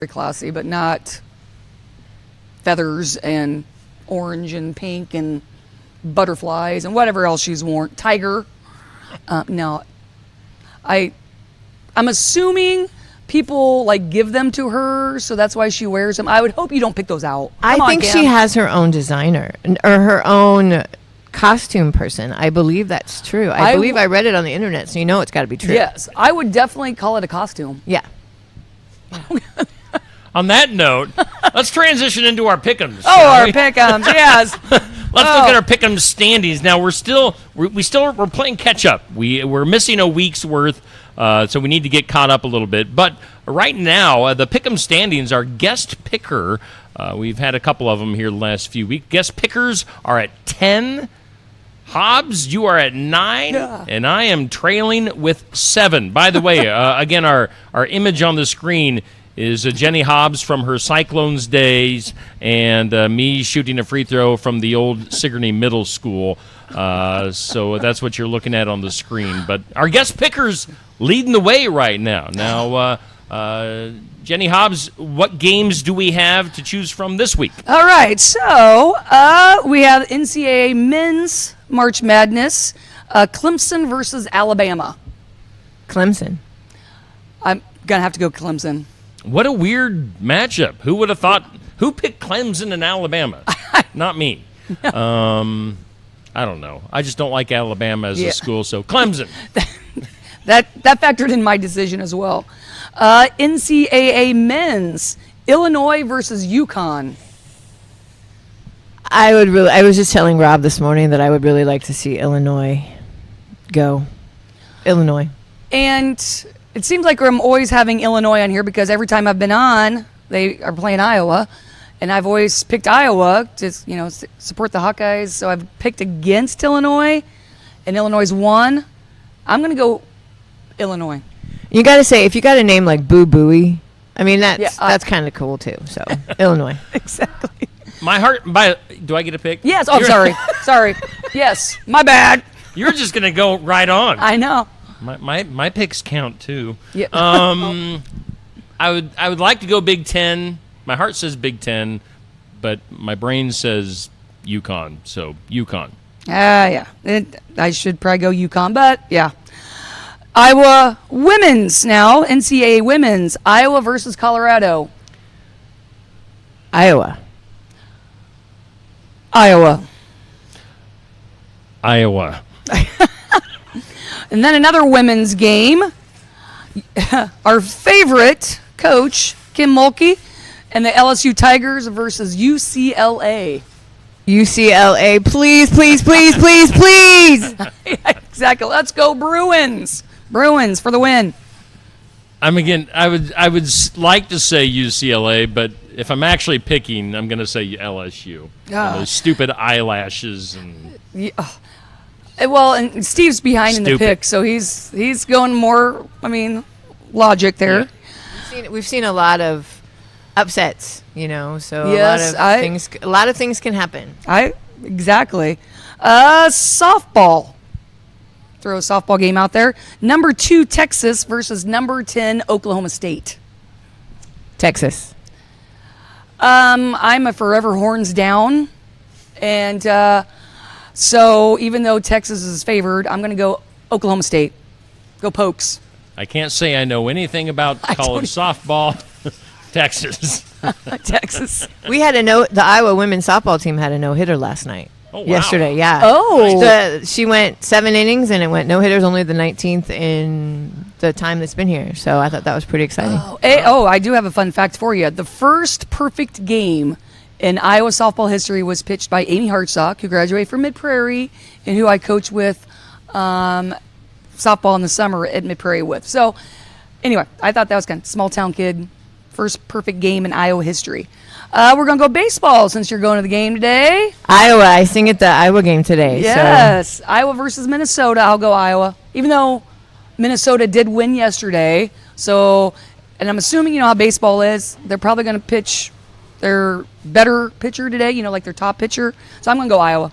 very classy, but not feathers and orange and pink and butterflies and whatever else she's worn. Tiger. No. I'm assuming people like give them to her, so that's why she wears them. I would hope you don't pick those out. I think she has her own designer or her own costume person. I believe that's true. I believe I read it on the internet, so you know it's got to be true. Yes, I would definitely call it a costume. Yeah. On that note, let's transition into our pick'ems. Oh, our pick'ems, yes. Let's look at our pick'em standings. Now we're playing catch up. We're missing a week's worth, so we need to get caught up a little bit. But right now, the pick'em standings are guest picker. We've had a couple of them here the last few weeks. Guest pickers are at 10. Hobbs, you are at 9, and I am trailing with 7. By the way, again, our image on the screen is Jenny Hobbs from her Cyclones days and me shooting a free throw from the old Sigourney Middle School. So that's what you're looking at on the screen. But our guest pickers leading the way right now. Now, Jenny Hobbs, what games do we have to choose from this week? All right, so we have NCAA Men's March Madness, Clemson versus Alabama. Clemson. I'm going to have to go Clemson. What a weird matchup. Who would have thought? Who picked Clemson and Alabama? Not me. I don't know. I just don't like Alabama as a school, so Clemson. That factored in my decision as well. NCAA Men's, Illinois versus UConn. I was just telling Rob this morning that I would really like to see Illinois go. Illinois. And it seems like I'm always having Illinois on here because every time I've been on, they are playing Iowa. And I've always picked Iowa to, support the Hawkeyes. So I've picked against Illinois, and Illinois won. I'm going to go Illinois. You got to say, if you got a name like Boo Booey, I mean, that's kind of cool, too. So, Illinois. Exactly. My heart. Do I get a pick? Yes. Oh, sorry. Yes. My bad. You're just going to go right on. I know. My picks count, too. Yeah. I would like to go Big Ten. My heart says Big Ten, but my brain says UConn. So, UConn. Yeah. I should probably go UConn, but yeah. Iowa women's now, NCAA women's, Iowa versus Colorado. Iowa. And then another women's game. Our favorite coach, Kim Mulkey, and the LSU Tigers versus UCLA. UCLA, please, please, please, please, please. Yeah, exactly. Let's go Bruins. Bruins for the win. I would like to say UCLA, but if I'm actually picking, I'm going to say LSU. And those stupid eyelashes and. Yeah. Well, and Steve's behind in the pick, so he's going more. Logic there. Yeah. We've seen a lot of upsets, So yes, a lot of things can happen. Exactly. Softball. Throw a softball game out there. Number 2 Texas versus number 10 Oklahoma State. Texas. I'm a forever horns down, and so even though Texas is favored, I'm going to go Oklahoma State. Go Pokes. I can't say I know anything about college softball. Texas. Texas. We had the Iowa women's softball team had a no-hitter last night. Oh, wow. Yesterday, yeah. Oh. She went 7 innings, and it went no-hitters, only the 19th in the time that's been here. So I thought that was pretty exciting. I do have a fun fact for you. The first perfect game in Iowa softball history was pitched by Amy Hartsock, who graduated from Mid-Prairie and who I coached with softball in the summer at Mid-Prairie with. So anyway, I thought that was kind of small-town kid. First perfect game in Iowa history. We're going to go baseball since you're going to the game today. Iowa. I sing at the Iowa game today. Yes. So. Iowa versus Minnesota. I'll go Iowa. Even though Minnesota did win yesterday. So, and I'm assuming you know how baseball is. They're probably going to pitch their better pitcher today, like their top pitcher. So I'm going to go Iowa.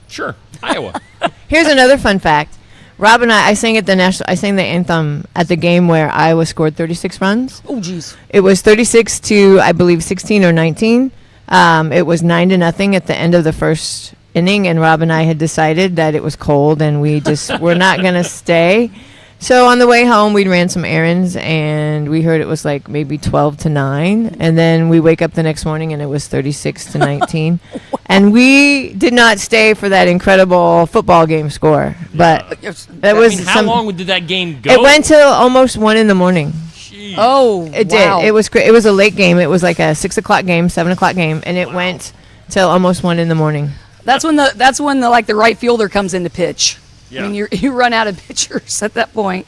Sure. Iowa. Here's another fun fact. Rob and I sang at the I sang the anthem at the game where Iowa scored 36 runs. Oh, geez. It was 36 to, I believe, 16 or 19. It was 9-0 at the end of the first inning, and Rob and I had decided that it was cold and we just were not going to stay. So on the way home, we ran some errands, and we heard it was like maybe 12 to 9. And then we wake up the next morning, and it was 36 to 19. And we did not stay for that incredible football game score. But that was how long did that game go? It went till almost 1 in the morning. Jeez. Oh, It wow. did. It was great. It was a late game. It was like a 6 o'clock game, 7 o'clock game, and it went till almost 1 in the morning. That's when the right fielder comes in to pitch. Yeah. I mean, you run out of pitchers at that point.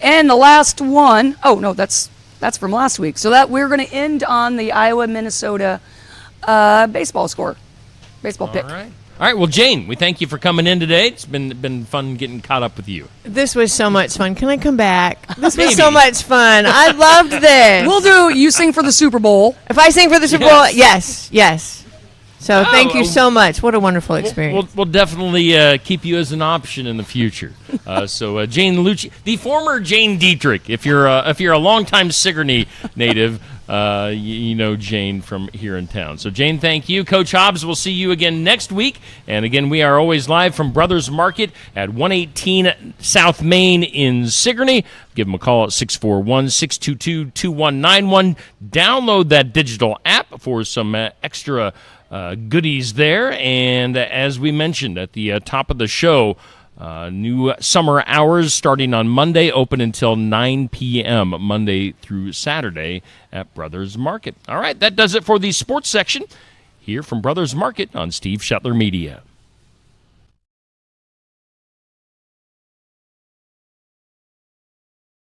And the last one, oh no, that's from last week. So that we're going to end on the Iowa-Minnesota baseball pick. All right. Well, Jane, we thank you for coming in today. It's been fun getting caught up with you. This was so much fun. Can I come back? This was Maybe. so much fun. I loved this. We'll do. You sing for the Super Bowl. If I sing for the Super Bowl, yes. So thank you Oh, so much. What a wonderful experience. We'll definitely keep you as an option in the future. So Jane Lucci, the former Jane Dietrich, if you're a longtime Sigourney native, you know Jane from here in town. So Jane, thank you. Coach Hobbs, we'll see you again next week. And again, we are always live from Brothers Market at 118 South Main in Sigourney. Give them a call at 641-622-2191. Download that digital app for some extra goodies there. And as we mentioned at the top of the show, new summer hours starting on Monday, open until 9 p.m. Monday through Saturday at Brothers Market. All right, that does it for the sports section here from Brothers Market on Steve Shetler Media.